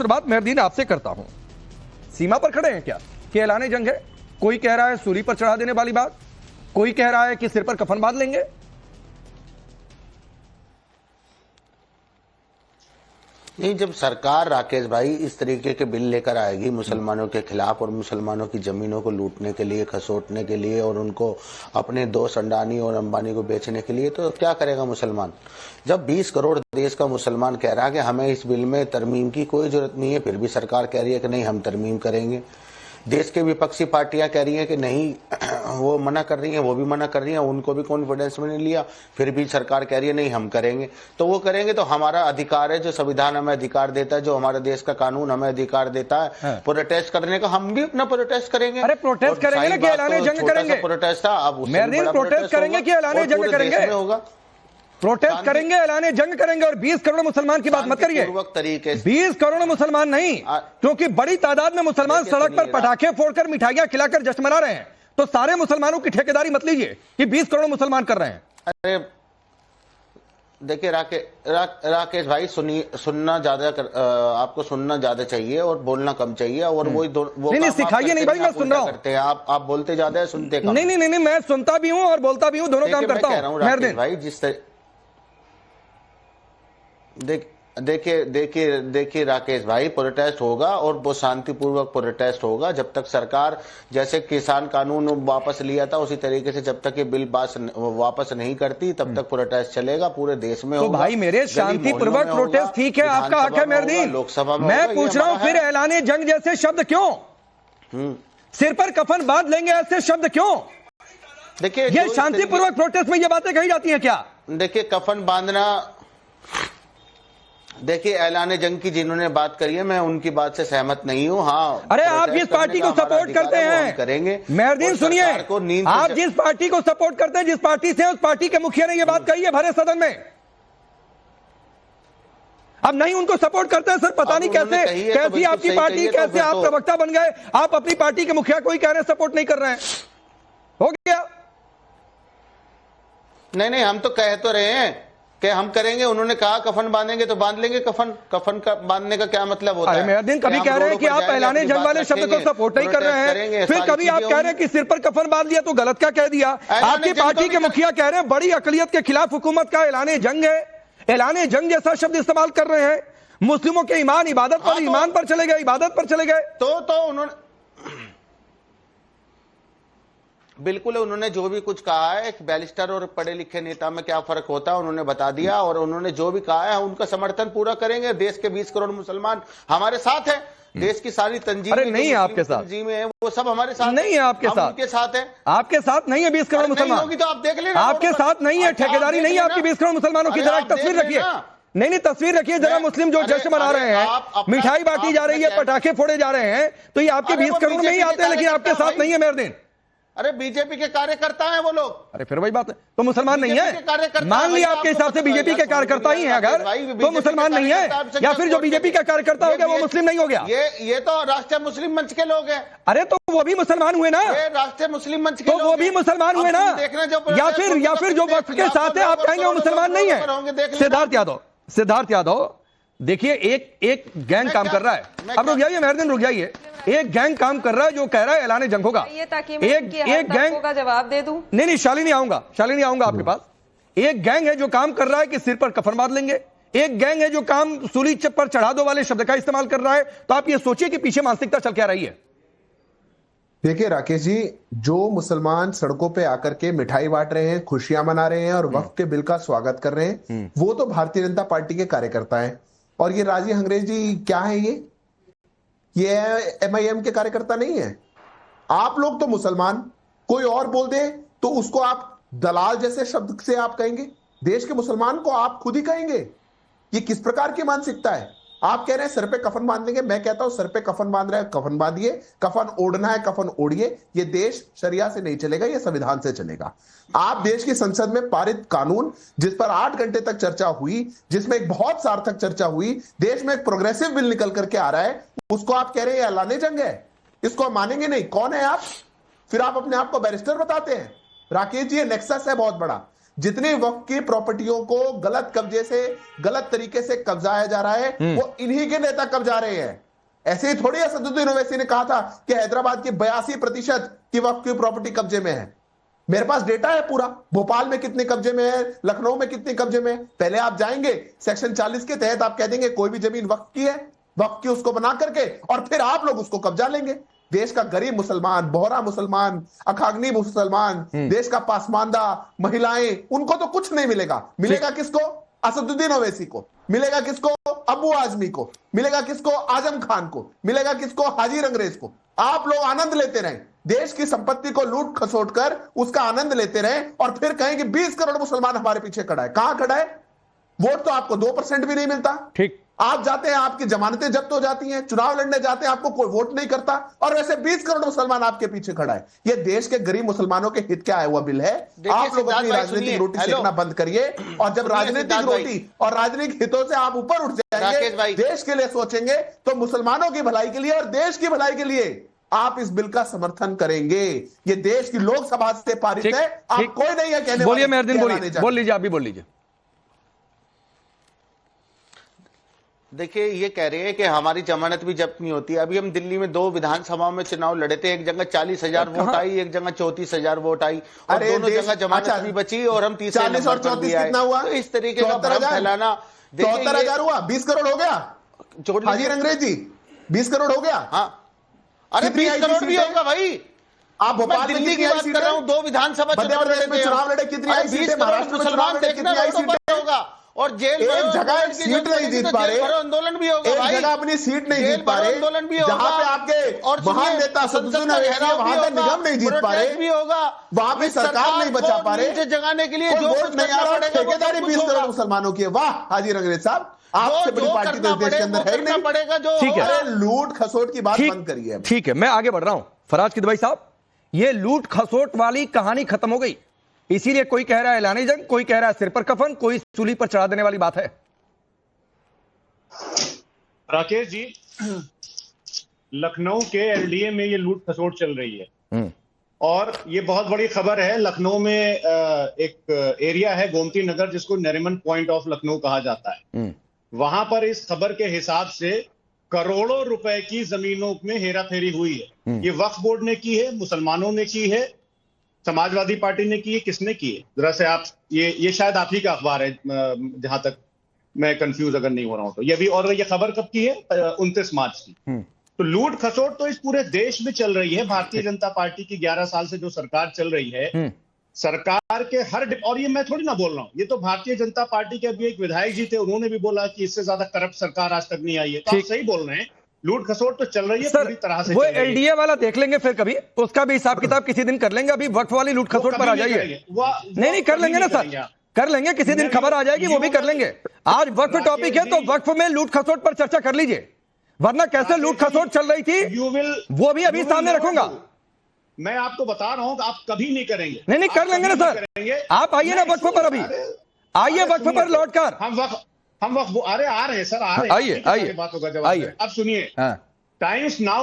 शुरुआत मेहरदीन आपसे करता हूं। सीमा पर खड़े हैं क्या कि ऐलान जंग है? कोई कह रहा है सूली पर चढ़ा देने वाली बात, कोई कह रहा है कि सिर पर कफन बांध लेंगे। नहीं, जब सरकार राकेश भाई इस तरीके के बिल लेकर आएगी मुसलमानों के खिलाफ और मुसलमानों की जमीनों को लूटने के लिए, खसोटने के लिए और उनको अपने दोस्त अंडानी और अंबानी को बेचने के लिए, तो क्या करेगा मुसलमान? जब 20 करोड़ देश का मुसलमान कह रहा है कि हमें इस बिल में तरमीम की कोई जरूरत नहीं है, फिर भी सरकार कह रही है कि नहीं हम तरमीम करेंगे। देश के विपक्षी पार्टियां कह रही हैं कि नहीं, वो मना कर रही हैं, वो भी मना कर रही हैं, उनको भी कॉन्फिडेंस में नहीं लिया, फिर भी सरकार कह रही है नहीं हम करेंगे। तो वो करेंगे तो हमारा अधिकार है, जो संविधान हमें अधिकार देता है, जो हमारे देश का कानून हमें अधिकार देता है प्रोटेस्ट करने का, हम भी अपना प्रोटेस्ट करेंगे। अरे प्रोटेस्ट करेंगे ना कि ऐलान जंग करेंगे? प्रोटेस्ट था, अब प्रोटेस्ट करेंगे कि ऐलान जंग करेंगे? होगा प्रोटेस्ट करेंगे, ऐलान जंग करेंगे। और 20 करोड़ मुसलमान की बात मत करिए, तरीके से 20 करोड़ मुसलमान नहीं, क्योंकि बड़ी तादाद में मुसलमान सड़क पर पटाखे फोड़कर मिठाइयां खिलाकर जश्न मना रहे हैं। तो सारे मुसलमानों की ठेकेदारी मत लीजिए कि 20 करोड़ मुसलमान कर रहे हैं। अरे देखिए राकेश भाई, सुनना ज्यादा आपको सुनना ज्यादा चाहिए और बोलना कम चाहिए। और वो नहीं सिखाइए नहीं भाई, मैं सुन रहा हूँ। आप बोलते ज्यादा है, सुनते कम। नहीं, मैं सुनता भी हूँ और बोलता भी हूँ, दोनों काम करता हूँ राकेश भाई। देखिए राकेश भाई, प्रोटेस्ट होगा और वो शांतिपूर्वक प्रोटेस्ट होगा। जब तक सरकार जैसे किसान कानून वापस लिया था उसी तरीके से जब तक ये बिल वापस नहीं करती तब तक प्रोटेस्ट चलेगा, पूरे देश में तो होगा। भाई मेरे शांतिपूर्वक प्रोटेस्ट ठीक है, आपका हक है मेहरदीन। लोकसभा में मैं पूछ रहा हूँ फिर ऐलान जंग जैसे शब्द क्यों? सिर पर कफन बांध लेंगे ऐसे शब्द क्यों? देखिए ये शांतिपूर्वक प्रोटेस्ट में ये बातें कही जाती हैं क्या? देखिए कफन बांधना, देखिए ऐलान जंग की जिन्होंने बात करी है मैं उनकी बात से सहमत नहीं हूँ। हाँ, अरे आप जिस पार्टी को सपोर्ट करते हैं करेंगे मेहरदीन, सुनिए, आप जिस पार्टी को सपोर्ट करते हैं, जिस पार्टी से, उस पार्टी के मुखिया ने यह बात कही है भरे सदन में। अब नहीं उनको सपोर्ट करते हैं सर, पता नहीं कैसी आपकी पार्टी, कैसे आप प्रवक्ता बन गए, आप अपनी पार्टी के मुखिया को ही कह रहे हैं सपोर्ट नहीं कर रहे हैं। हो गया? नहीं, हम तो कह तो रहे हैं कि हम करेंगे। उन्होंने कहा कफन बांधेंगे तो बांध लेंगे। कफन का बांधने का क्या मतलब होता है? मेहरदीन कभी कह रहे हैं कि आप ऐलान जंग वाले शब्द को सपोर्ट नहीं कर रहे हैं, फिर कभी आप कह रहे हैं कि सिर पर कफन बांध लिया तो गलत क्या कह दिया? आपकी पार्टी के मुखिया कह रहे हैं बड़ी अकलियत के खिलाफ हुकूमत का ऐलान जंग है, ऐलान जंग जैसा शब्द इस्तेमाल कर रहे हैं। मुस्लिमों के ईमान इबादत पर, ईमान पर चले गए, इबादत पर चले गए। तो उन्होंने बिल्कुल, उन्होंने जो भी कुछ कहा है, एक बैरिस्टर और पढ़े लिखे नेता में क्या फर्क होता है उन्होंने बता दिया। और उन्होंने जो भी कहा है उनका समर्थन पूरा करेंगे। देश के 20 करोड़ मुसलमान हमारे साथ है, देश की सारी तंजीमें नहीं है आपके साथ, तंजीमें हैं वो सब हमारे साथ नहीं है। आपके साथ, उनके साथ है, आपके साथ नहीं है 20 करोड़ मुसलमान होगी तो आप देख लेना। आपके साथ नहीं है, ठेकेदारी नहीं है आपकी 20 करोड़ मुसलमानों की। जरा तस्वीर रखिए, नहीं तस्वीर रखिए जरा। मुस्लिम जो जश्न मना रहे हैं, मिठाई बांटी जा रही है, पटाखे फोड़े जा रहे हैं, तो ये आपके 20 करोड़ में ही आते हैं, लेकिन आपके साथ नहीं है मेहरदीन। अरे बीजेपी के कार्यकर्ता हैं वो लोग। अरे फिर वही बात है, तो मुसलमान नहीं है? मान लिया आपके हिसाब से बीजेपी के कार्यकर्ता ही हैं, अगर तो मुसलमान नहीं है, या फिर जो बीजेपी का कार्यकर्ता हो गया वो मुस्लिम नहीं हो गया? ये तो राष्ट्रीय मुस्लिम मंच के लोग हैं। अरे तो वो भी मुसलमान हुए ना? राष्ट्रीय मुस्लिम मंच के तो वो भी मुसलमान हुए ना? या फिर जो वक्त के साथ है आप कहेंगे वो मुसलमान नहीं है? सिद्धार्थ यादव देखिए, एक गैंग काम कर रहा है। अब रुक जाइए मेहरदीन, रुक जाइए। एक गैंग काम कर रहा है जो कह रहा है ऐलान जंग होगा। एक गैंग का जवाब दे दूं? नहीं शालिनी आऊंगा आपके पास। एक गैंग है जो काम कर रहा है कि सिर पर कफन बांध लेंगे, एक गैंग है जो काम सूली पर चढ़ा दो वाले शब्द का इस्तेमाल कर रहा है। तो आप ये सोचिए कि पीछे मानसिकता चल क्या रही है। देखिए राकेश जी, जो मुसलमान सड़कों पे आकर के मिठाई बांट रहे हैं, खुशियां मना रहे हैं और वक्फ के बिल का स्वागत कर रहे हैं, वो तो भारतीय जनता पार्टी के कार्यकर्ता हैं। और ये राजी अंग्रेजी क्या है? ये MIM के कार्यकर्ता नहीं है। आप लोग तो मुसलमान, कोई और बोल दे तो उसको आप दलाल जैसे शब्द से आप कहेंगे, देश के मुसलमान को आप खुद ही कहेंगे। ये किस प्रकार की मानसिकता है? आप कह रहे हैं सर पे कफन बांध देंगे, मैं कहता हूं सर पे कफन बांध रहे हैं, कफन बांधिए। कफन ओढ़ना है, कफन ओढ़िए। ये देश शरिया से नहीं चलेगा, ये संविधान से चलेगा। आप देश की संसद में पारित कानून जिस पर 8 घंटे तक चर्चा हुई, जिसमें एक बहुत सार्थक चर्चा हुई, देश में एक प्रोग्रेसिव बिल निकल करके आ रहा है, उसको आप कह रहे हैं ऐलान जंग है। इसको हम मानेंगे नहीं। कौन है आप? फिर आप अपने आप को बैरिस्टर बताते हैं। राकेश जी, ये नेक्सस है बहुत बड़ा। जितनी वक्त की प्रॉपर्टियों को गलत कब्जे से, गलत तरीके से कब्जाया जा रहा है, वो इन्हीं के नेता कब्जा रहे हैं। ऐसे ही थोड़ी असदुद्दीन ओवैसी ने कहा था कि हैदराबाद की 82% की वक्त की प्रॉपर्टी कब्जे में है। मेरे पास डेटा है पूरा, भोपाल में कितने कब्जे में है, लखनऊ में कितने कब्जे में है। पहले आप जाएंगे सेक्शन 40 के तहत, आप कह देंगे कोई भी जमीन वक्त की है, वक्त की उसको बना करके, और फिर आप लोग उसको कब्जा लेंगे। देश का गरीब मुसलमान, बोहरा मुसलमान, अखाग्नी मुसलमान, देश का पासमानदा, महिलाएं, उनको तो कुछ नहीं मिलेगा। मिलेगा किसको? असदुद्दीन ओवैसी को। मिलेगा किसको? अबू आजमी को। मिलेगा किसको? आजम खान को। मिलेगा किसको? हाजी रंगरेज को। आप लोग आनंद लेते रहें, देश की संपत्ति को लूट खसोट कर उसका आनंद लेते रहें, और फिर कहें कि 20 करोड़ मुसलमान हमारे पीछे खड़ा है। कहां खड़ा है? वोट तो आपको 2% भी नहीं मिलता। ठीक, आप जाते हैं, आपकी जमानतें जब्त हो जाती हैं, चुनाव लड़ने जाते हैं, आपको कोई वोट नहीं करता, और वैसे 20 करोड़ मुसलमान आपके पीछे खड़ा है। ये देश के गरीब मुसलमानों के हित के आया हुआ बिल है। आप लोग अपनी राजनीतिक रोटी सेकना बंद करिए, और जब राजनीतिक रोटी और राजनीतिक हितों से आप ऊपर उठ जाएंगे, देश के लिए सोचेंगे, तो मुसलमानों की भलाई के लिए और देश की भलाई के लिए आप इस बिल का समर्थन करेंगे। ये देश की लोकसभा से पारित है, आप कोई नहीं है कहने। बोलिए मेहरदीन, बोल लीजिए, आप भी बोल लीजिए। देखिए, ये कह रहे हैं कि हमारी जमानत भी जब्त नहीं होती। अभी हम दिल्ली में 2 विधानसभा में चुनाव लड़े थे, एक जगह 40,000 वोट आई, एक जगह 34,000 वोट आई, और दोनों जगह जमानत भी बची, और हम तीसरे नंबर पर भी आए। तो इस तरीके का भ्रम फैलाना, 74,000 हुआ, 20 करोड़ हो गया। हाजी रंगरेज जी, 20 करोड़ हो गया। हाँ, अरे 20 करोड़ भी होगा भाई। आप भोपाल दिल्ली की बात कर रहा हूँ, 2 विधानसभा चुनाव लड़े, कितनी आई सीटें? महाराष्ट्र में चुनाव लड़े, कितनी आई सीटें? होगा, और जेल एक जगह सीट नहीं जीत पा रहे, आंदोलन भी होगा, एक जगह अपनी सीट नहीं जीत पा रहे, आंदोलन भी होगा, जहां पे आपके महान नेता असदुद्दीन ओवैसी वहां पे निगम नहीं जीत पा रहे, भी होगा, वहां पे सरकार नहीं बचा पा रहे, जगाने के लिए जो वोट नहीं आ रहा, ठेकेदारी 20 करोड़ मुसलमानों की है। वाह हाजी रंगरेज साहब, आपसे बड़ी पार्टी तो देश के अंदर है ही नहीं। पड़ेगा जो, ठीक है, लूट खसोट की बात बंद करिए। ठीक है, मैं आगे बढ़ रहा हूं। फराज किदवई साहब, ये लूट खसोट वाली कहानी खत्म हो गई, इसीलिए कोई कह रहा है ऐलानी जंग, कोई कह रहा है सिर पर कफन, कोई सूली पर चढ़ा देने वाली बात है। राकेश जी, लखनऊ के एलडीए में ये लूट खसोट चल रही है, और ये बहुत बड़ी खबर है। लखनऊ में एक एरिया है गोमती नगर, जिसको नरीमन पॉइंट ऑफ लखनऊ कहा जाता है। वहां पर इस खबर के हिसाब से करोड़ों रुपए की जमीनों में हेराफेरी हुई है। ये वक्फ बोर्ड ने की है, मुसलमानों ने की है, समाजवादी पार्टी ने की है, किसने की है? जरा से आप, ये शायद आप ही का अखबार है, जहां तक मैं कंफ्यूज अगर नहीं हो रहा हूं तो। ये भी, और ये खबर कब की है? 29 मार्च की। तो लूट खसोट तो इस पूरे देश में चल रही है। भारतीय जनता पार्टी की 11 साल से जो सरकार चल रही है, सरकार के हर, और ये मैं थोड़ी ना बोल रहा हूं, ये तो भारतीय जनता पार्टी के अभी एक विधायक जी थे, उन्होंने भी बोला कि इससे ज्यादा करप्ट सरकार आज तक नहीं आई है। तो आप सही बोल रहे हैं, लूट खसोट तो चल रही है पूरी तरह से। वो एलडीए वाला देख लेंगे फिर कभी, उसका भी हिसाब किताब किसी दिन कर लेंगे। अभी वक्फ वाली लूट खसोट पर आ जाइए। नहीं, कर लेंगे ना सर, कर लेंगे, किसी दिन खबर आ जाएगी, वो भी कर लेंगे। आज वक्फ टॉपिक है, तो वक्फ में लूट खसोट पर चर्चा कर लीजिए, वरना कैसे लूट खसोट चल रही थी वो भी अभी सामने रखूंगा। मैं आपको बता रहा हूं कि आप कभी नहीं करेंगे। नहीं, कर लेंगे ना सर, आप आइए ना वक्फ पर, अभी आइए वक्फ पर लौट कर। हम वक्फ, अरे आ रहे हैं सर, आ रहे हैं, आइए, बात होगा जब। अब सुनिए, टाइम्स नाउ